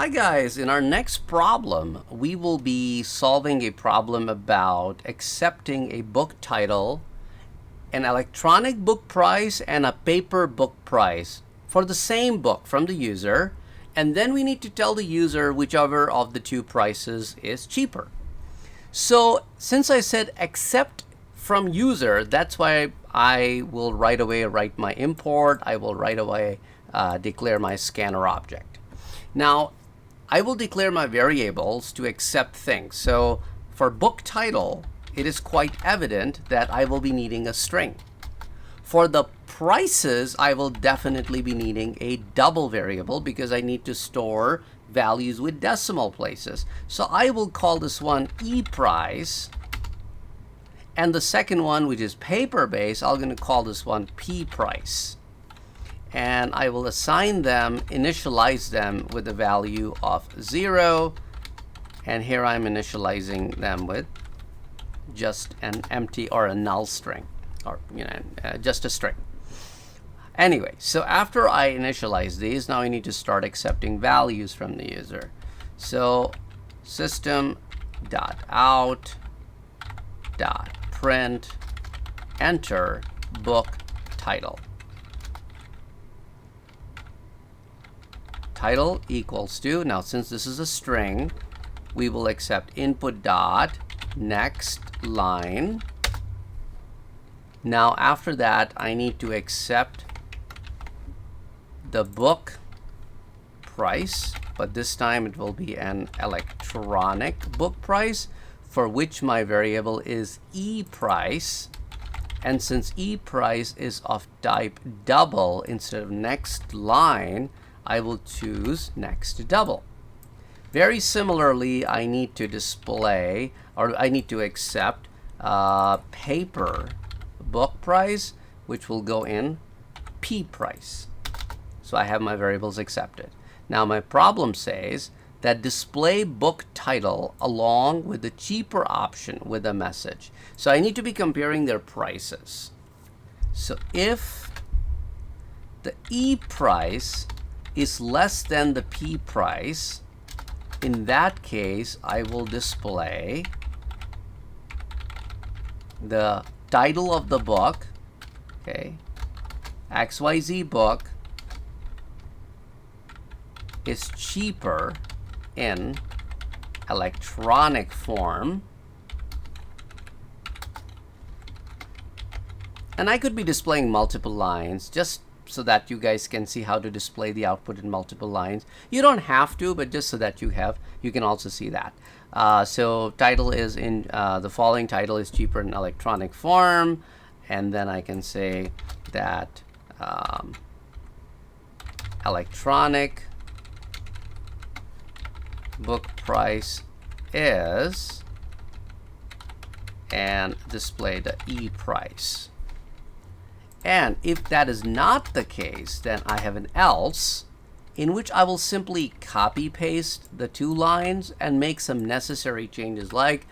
Hi guys, in our next problem, we will be solving a problem about accepting a book title, an electronic book price, and a paper book price for the same book from the user, and then we need to tell the user whichever of the two prices is cheaper. So since I said accept from user, that's why I will right away write my import. I will right away declare my scanner object. Now, I will declare my variables to accept things. So for book title, it is quite evident that I will be needing a string. For the prices, I will definitely be needing a double variable because I need to store values with decimal places. So I will call this one ePrice. And the second one, which is paper based, I'm going to call this one pPrice. And I will assign them, initialize them with a value of 0. And here I'm initializing them with just an empty or a null string, or just a string. Anyway, so after I initialize these, now I need to start accepting values from the user. So system.out.print enter book title. Title equals to, now since this is a string, we will accept input dot next line. Now after that, I need to accept the book price, but this time it will be an electronic book price for which my variable is ePrice. And since ePrice is of type double instead of next line, I will choose next double. Very similarly, I need to display, or I need to accept paper book price, which will go in pPrice. So I have my variables accepted. Now my problem says that display book title along with the cheaper option with a message. So I need to be comparing their prices. So if the ePrice is less than the pPrice, in that case, I will display the title of the book, okay, XYZ book is cheaper in electronic form. And I could be displaying multiple lines just so that you guys can see how to display the output in multiple lines. You don't have to, but just so that you can also see that. So title is in the following title is cheaper in electronic form, and then I can say that electronic book price is, and display the ePrice. And if that is not the case, then I have an else in which I will simply copy paste the two lines and make some necessary changes, like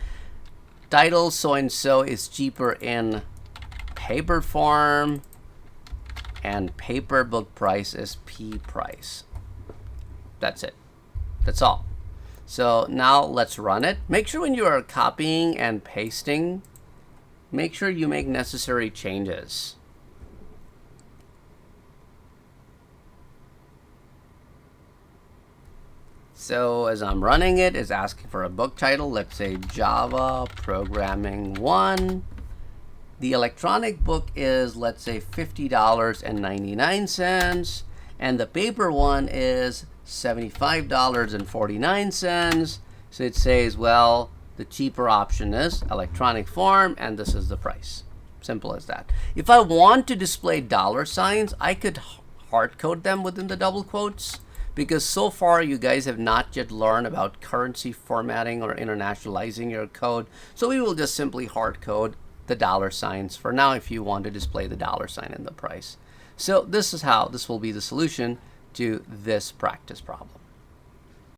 title so and so is cheaper in paper form and paper book price is pPrice. That's it. That's all. So now let's run it. Make sure when you are copying and pasting, make sure you make necessary changes. So as I'm running it, it's asking for a book title. Let's say Java Programming 1. The electronic book is, let's say, $50.99. And the paper one is $75.49. So it says, well, the cheaper option is electronic form, and this is the price. Simple as that. If I want to display dollar signs, I could hard code them within the double quotes, because so far you guys have not yet learned about currency formatting or internationalizing your code. So we will just simply hard code the dollar signs for now if you want to display the dollar sign in the price. So this is how this will be the solution to this practice problem.